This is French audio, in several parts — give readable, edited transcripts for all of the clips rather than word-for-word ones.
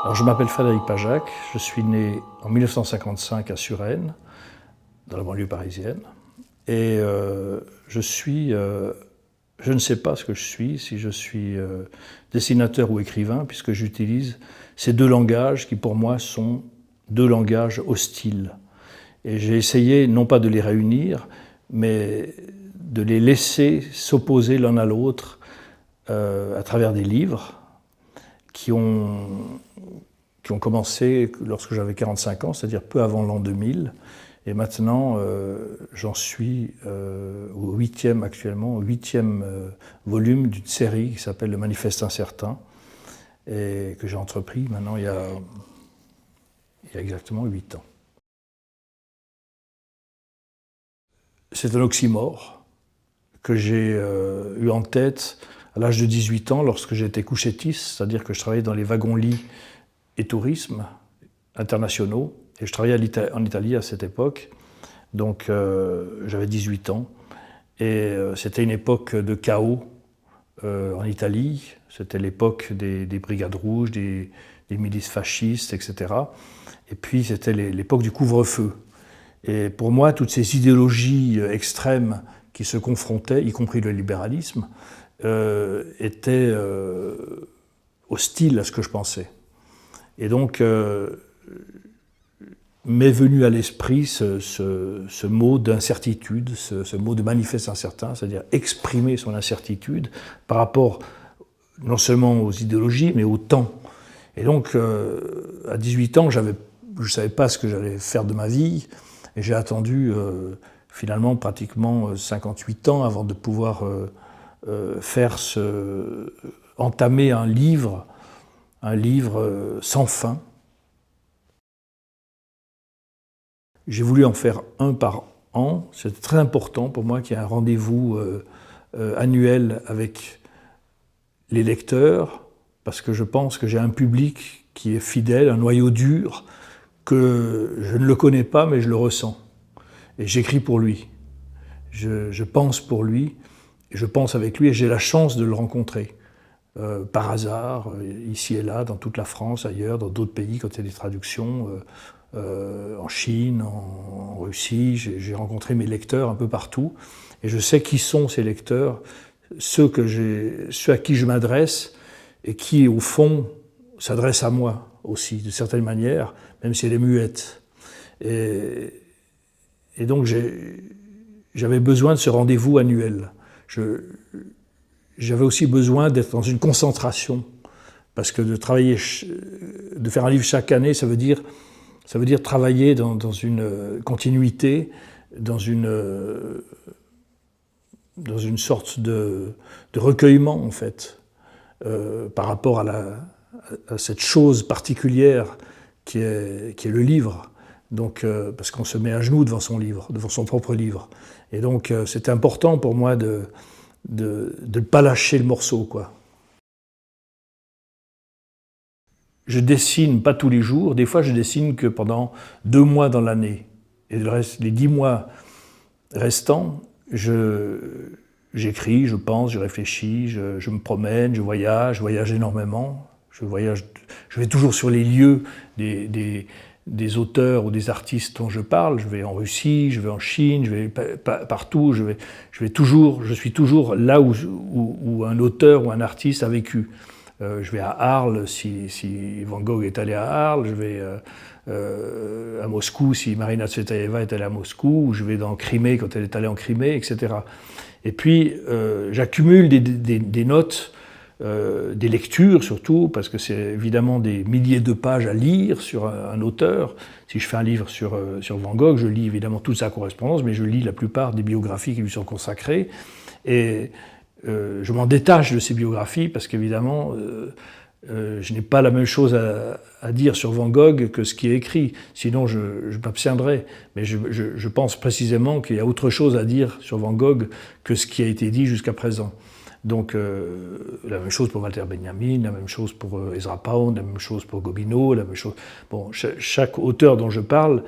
Alors, je m'appelle Frédéric Pajac, je suis né en 1955 à Suresnes, dans la banlieue parisienne, et je ne sais pas ce que je suis, si je suis dessinateur ou écrivain, puisque j'utilise ces deux langages qui pour moi sont deux langages hostiles. Et j'ai essayé non pas de les réunir, mais de les laisser s'opposer l'un à l'autre à travers des livres qui ont commencé lorsque j'avais 45 ans, c'est-à-dire peu avant l'an 2000. Et maintenant, j'en suis au 8e actuellement, au 8e volume d'une série qui s'appelle Le Manifeste incertain, et que j'ai entrepris maintenant il y a exactement 8 ans. C'est un oxymore que j'ai eu en tête à l'âge de 18 ans lorsque j'étais couchettiste, c'est-à-dire que je travaillais dans les wagons-lits et tourisme internationaux. Et je travaillais en Italie à cette époque, donc j'avais 18 ans. Et c'était une époque de chaos en Italie. C'était l'époque des brigades rouges, des milices fascistes, etc. Et puis c'était l'époque du couvre-feu. Et pour moi, toutes ces idéologies extrêmes qui se confrontaient, y compris le libéralisme, étaient hostiles à ce que je pensais. Et donc, m'est venu à l'esprit ce mot d'incertitude, ce mot de manifeste incertain, c'est-à-dire exprimer son incertitude par rapport non seulement aux idéologies, mais au temps. Et donc, à 18 ans, je ne savais pas ce que j'allais faire de ma vie, et j'ai attendu finalement pratiquement 58 ans avant de pouvoir entamer un livre sans fin. J'ai voulu en faire un par an. C'est très important pour moi qu'il y ait un rendez-vous annuel avec les lecteurs, parce que je pense que j'ai un public qui est fidèle, un noyau dur, que je ne le connais pas, mais je le ressens. Et j'écris pour lui. Je pense pour lui, et je pense avec lui, et j'ai la chance de le rencontrer. Par hasard, ici et là, dans toute la France, ailleurs, dans d'autres pays, quand il y a des traductions, en Chine, en Russie. J'ai rencontré mes lecteurs un peu partout, et je sais qui sont ces lecteurs, ceux à qui je m'adresse, et qui, au fond, s'adressent à moi aussi, de certaine manière, même si elle est muette. Et donc, j'avais besoin de ce rendez-vous annuel. J'avais aussi besoin d'être dans une concentration, parce que de faire un livre chaque année, ça veut dire travailler dans une continuité, dans une sorte de recueillement, en fait, par rapport à cette chose particulière qui est le livre. Donc, parce qu'on se met à genoux devant son livre, devant son propre livre. Et donc, c'était important pour moi de ne pas lâcher le morceau, quoi. Je dessine pas tous les jours, des fois je dessine que pendant 2 mois dans l'année. Et les 10 mois restants, j'écris, je pense, je réfléchis, je me promène, je voyage énormément. Je vais toujours sur les lieux des auteurs ou des artistes dont je parle. Je vais en Russie, je vais en Chine, je vais partout. Je suis toujours là où un auteur ou un artiste a vécu. Je vais à Arles si Van Gogh est allé à Arles, je vais à Moscou si Marina Tsvetaeva est allée à Moscou, ou je vais dans Crimée quand elle est allée en Crimée, etc. Et puis j'accumule des notes, des lectures surtout, parce que c'est évidemment des milliers de pages à lire sur un auteur. Si je fais un livre sur Van Gogh, je lis évidemment toute sa correspondance, mais je lis la plupart des biographies qui lui sont consacrées. Et je m'en détache de ces biographies parce qu'évidemment, je n'ai pas la même chose à dire sur Van Gogh que ce qui est écrit. Sinon, je m'abstiendrai. Mais je pense précisément qu'il y a autre chose à dire sur Van Gogh que ce qui a été dit jusqu'à présent. Donc, la même chose pour Walter Benjamin, la même chose pour Ezra Pound, la même chose pour Gobineau, la même chose... Bon, chaque auteur dont je parle,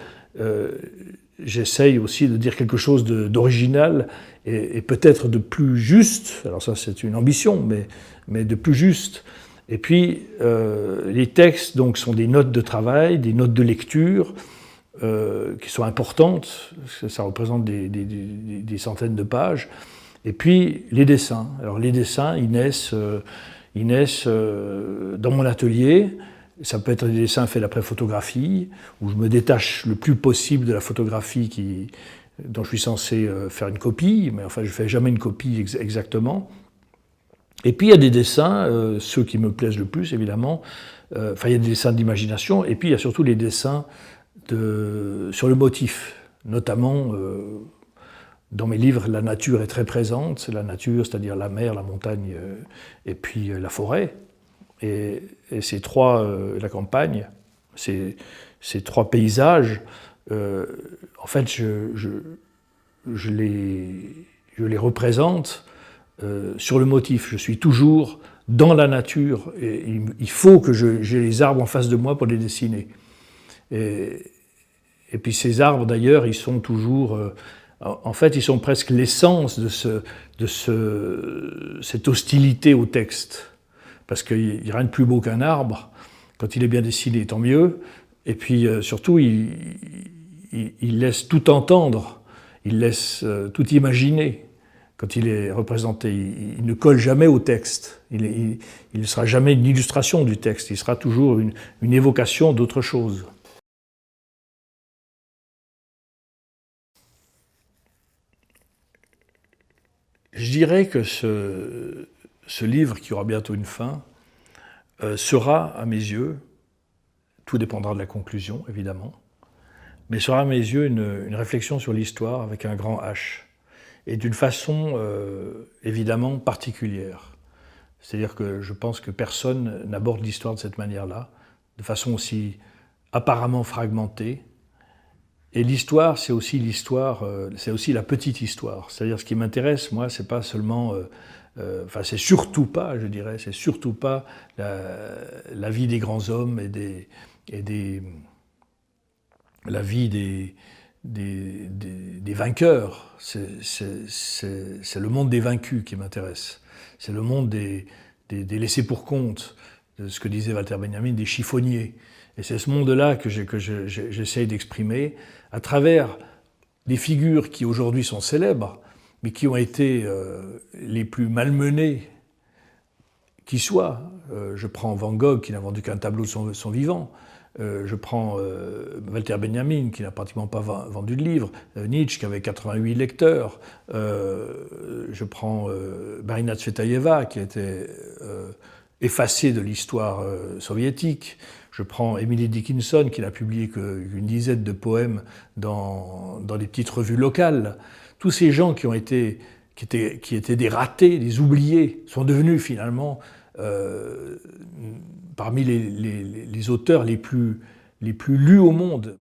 j'essaye aussi de dire quelque chose d'original et peut-être de plus juste. Alors ça, c'est une ambition, mais de plus juste. Et puis, les textes donc, sont des notes de travail, des notes de lecture, qui sont importantes, ça représente des centaines de pages. Et puis, les dessins. Alors, les dessins, ils naissent dans mon atelier. Ça peut être des dessins faits d'après photographie, où je me détache le plus possible de la photographie dont je suis censé faire une copie, mais enfin, je ne fais jamais une copie exactement. Et puis, il y a des dessins, ceux qui me plaisent le plus, évidemment. Enfin, il y a des dessins d'imagination, et puis il y a surtout les dessins sur le motif. Notamment, dans mes livres, la nature est très présente. La nature, c'est-à-dire la mer, la montagne, et puis la forêt. Et ces trois, la campagne, ces trois paysages, en fait, je les représente sur le motif. Je suis toujours dans la nature et il faut que j'ai les arbres en face de moi pour les dessiner. Et puis ces arbres, d'ailleurs, ils sont toujours... en fait, ils sont presque l'essence de cette hostilité au texte. Parce qu'il n'y a rien de plus beau qu'un arbre. Quand il est bien dessiné, tant mieux. Et puis, surtout, il laisse tout entendre. Il laisse tout imaginer. Quand il est représenté, il ne colle jamais au texte. Il ne sera jamais une illustration du texte. Il sera toujours une évocation d'autre chose. Je dirais que ce livre, qui aura bientôt une fin, sera, à mes yeux, tout dépendra de la conclusion, évidemment, mais sera, à mes yeux, une réflexion sur l'histoire avec un grand H, et d'une façon, évidemment, particulière. C'est-à-dire que je pense que personne n'aborde l'histoire de cette manière-là, de façon aussi apparemment fragmentée. Et l'histoire, c'est aussi l'histoire, c'est aussi la petite histoire. C'est-à-dire, ce qui m'intéresse, moi, c'est pas seulement, enfin, c'est surtout pas, je dirais, c'est surtout pas la vie des grands hommes la vie des vainqueurs. C'est le monde des vaincus qui m'intéresse. C'est le monde des laissés pour compte, de ce que disait Walter Benjamin, des chiffonniers. Et c'est ce monde-là que j'essaye d'exprimer à travers des figures qui aujourd'hui sont célèbres, mais qui ont été les plus malmenées qui soient. Je prends Van Gogh, qui n'a vendu qu'un tableau de son vivant. Je prends Walter Benjamin, qui n'a pratiquement pas vendu de livres. Nietzsche, qui avait 88 lecteurs. Je prends Marina Tsvetaeva, qui a été effacée de l'histoire soviétique. Je prends Emily Dickinson, qui n'a publié qu'une dizaine de poèmes dans des petites revues locales. Tous ces gens qui étaient des ratés, des oubliés, sont devenus finalement parmi les auteurs les plus lus au monde.